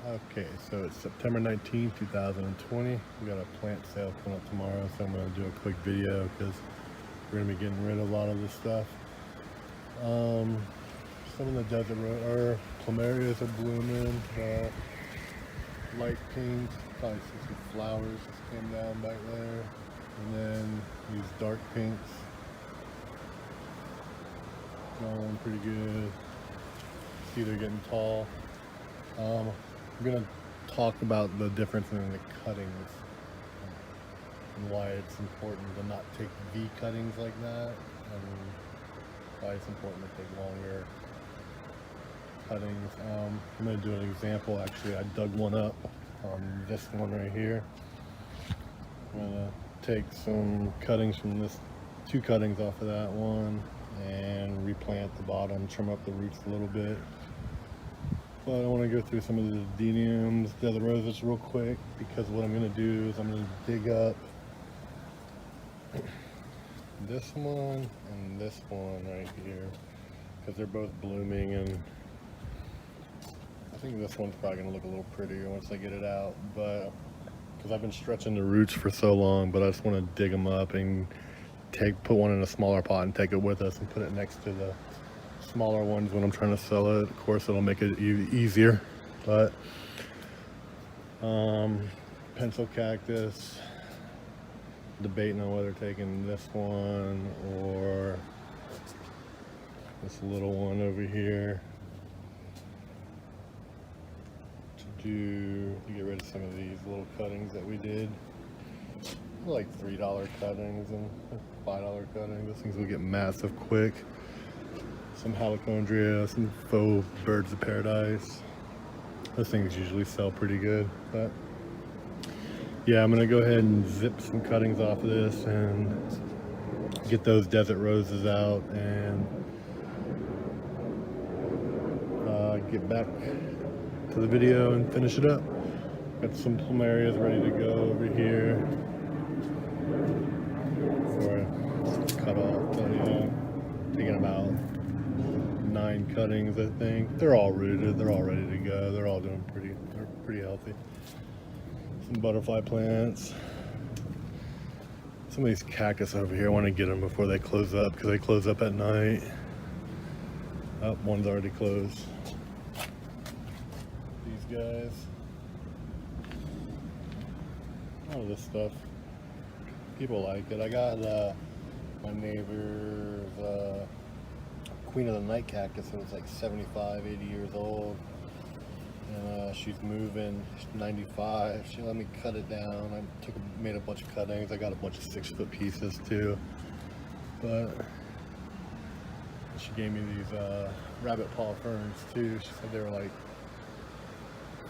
Okay, so it's September 19th, 2020. We got a plant sale coming up tomorrow, so I'm going to do a quick video because we're going to be getting rid of a lot of this stuff. Some of the desert or plumerias are blooming. Light pinks, probably see some flowers just came down back there. And then these dark pinks, going pretty good. See, they're getting tall. I'm going to talk about the difference in the cuttings and why it's important to not take V cuttings like that, and why it's important to take longer cuttings. I'm going to do an example. Actually, I dug one up on this one right here. I'm going to take some cuttings from this, 2 cuttings off of that one, and replant the bottom, trim up the roots a little bit. But I want to go through some of the adeniums, desert roses real quick, because what I'm going to do is I'm going to dig up this one and this one right here, because they're both blooming, and I think this one's probably going to look a little prettier once I get it out, but because I've been stretching the roots for so long, but I just want to dig them up and put one in a smaller pot and take it with us and put it next to the smaller ones when I'm trying to sell it. Of course, it'll make it easier, but pencil cactus, debating on whether taking this one or this little one over here to get rid of some of these little cuttings that we did. They're like $3 cuttings and $5 cuttings. Those things will get massive quick. Some helichondria, some faux birds of paradise. Those things usually sell pretty good, but yeah, I'm gonna go ahead and zip some cuttings off of this and get those desert roses out and get back to the video and finish it up. Got some plumerias ready to go over here before I cut off. But yeah, taking about 9 cuttings, I think. They're all rooted, they're all ready to go. They're all doing they're pretty healthy. Some butterfly plants. Some of these cactus over here, I want to get them before they close up, because they close up at night. Oh, one's already closed. These guys. All this stuff. People like it. I got my neighbor's Queen of the Night cactus. It was like 75, 80 years old, and she's moving. She's 95. She let me cut it down. I made a bunch of cuttings. I got a bunch of 6-foot pieces too, but she gave me these rabbit paw ferns too. She said they were like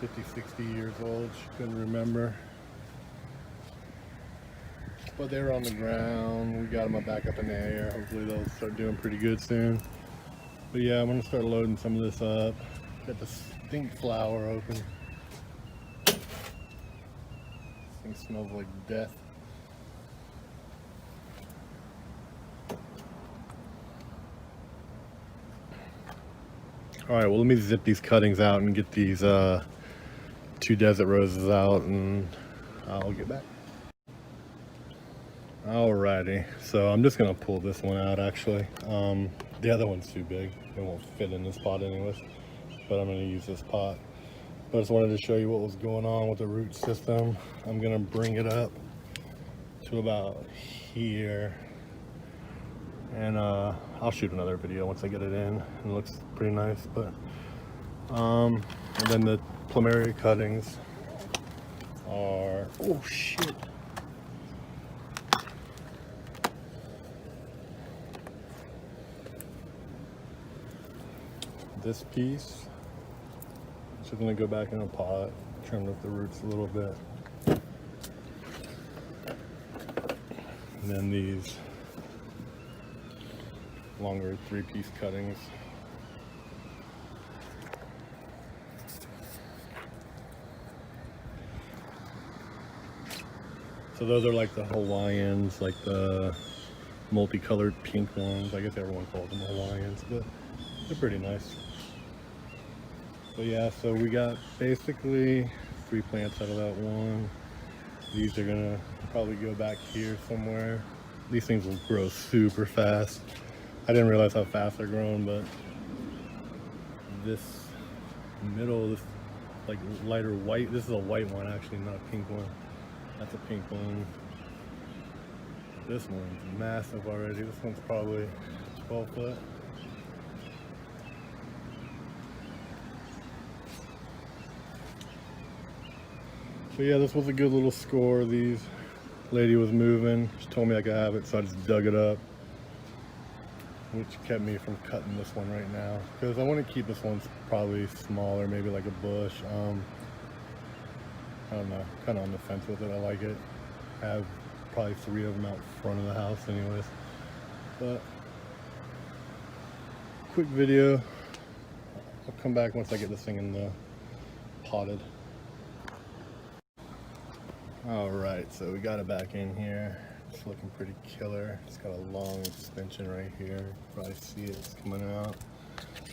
50, 60 years old. She couldn't remember, but they were on the ground. We got them back up in the air. Hopefully they'll start doing pretty good soon. But yeah, I'm gonna start loading some of this up. Got the stink flower open. This thing smells like death. All right, well, let me zip these cuttings out and get these 2 desert roses out, and I'll get back. Alrighty, so I'm just gonna pull this one out actually. The other one's too big. It won't fit in this pot anyways, but I'm gonna use this pot. But I just wanted to show you what was going on with the root system. I'm gonna bring it up to about here, and I'll shoot another video once I get it in. It looks pretty nice, but and then the plumeria cuttings are, oh shit. This piece, so I'm going to go back in a pot, trim up the roots a little bit. And then these longer 3-piece cuttings. So those are like the Hawaiians, like the multicolored pink ones. I guess everyone calls them Hawaiians, but they're pretty nice. But yeah, so we got basically 3 plants out of that one. These are gonna probably go back here somewhere. These things will grow super fast. I didn't realize how fast they're growing, but this middle, this like lighter white, this is a white one actually, not a pink one. That's a pink one. This one's massive already. This one's probably 12 foot. But yeah, this was a good little score. These lady was moving. She told me I could have it, so I just dug it up, which kept me from cutting this one right now because I want to keep this one probably smaller, maybe like a bush. I don't know, kind of on the fence with it. I like it. I have probably 3 of them out front of the house anyways. But quick video. I'll come back once I get this thing in the potted. All right, so we got it back in here. It's looking pretty killer. It's got a long extension right here. You can probably see it. It's coming out.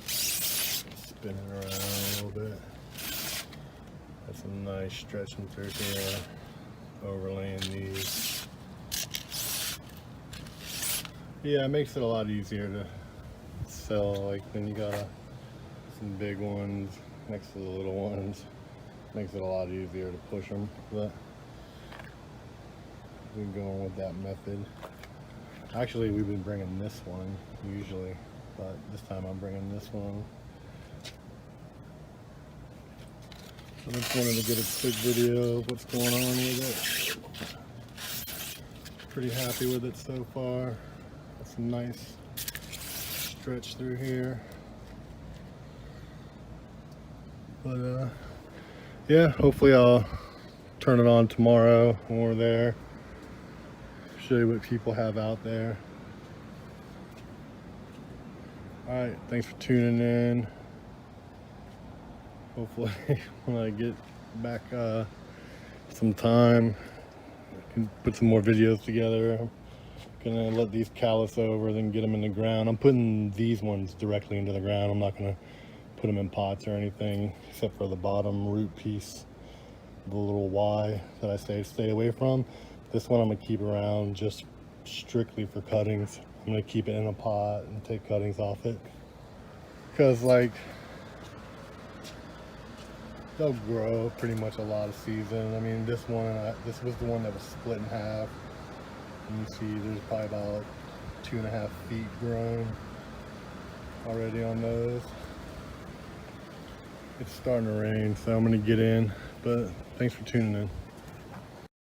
Spin it around a little bit. That's a nice stretching through here. Overlaying these. Yeah, it makes it a lot easier to sell. Like when you got some big ones next to the little ones, makes it a lot easier to push them. But we're going with that method. Actually, we've been bringing this one usually, but this time I'm bringing this one. I just wanted to get a quick video of what's going on with it. Pretty happy with it so far. Got some nice stretch through here. But yeah, hopefully I'll turn it on tomorrow when we're there. Show you what people have out there. Alright, thanks for tuning in. Hopefully when I get back some time, I can put some more videos together. I'm gonna let these callus over, then get them in the ground. I'm putting these ones directly into the ground. I'm not gonna put them in pots or anything, except for the bottom root piece, the little Y that I stay away from. This one I'm gonna keep around just strictly for cuttings. I'm gonna keep it in a pot and take cuttings off it, because like they'll grow pretty much a lot of season. I mean, this was the one that was split in half, and you see there's probably about 2.5 feet grown already on those. It's starting to rain, so I'm gonna get in, but thanks for tuning in.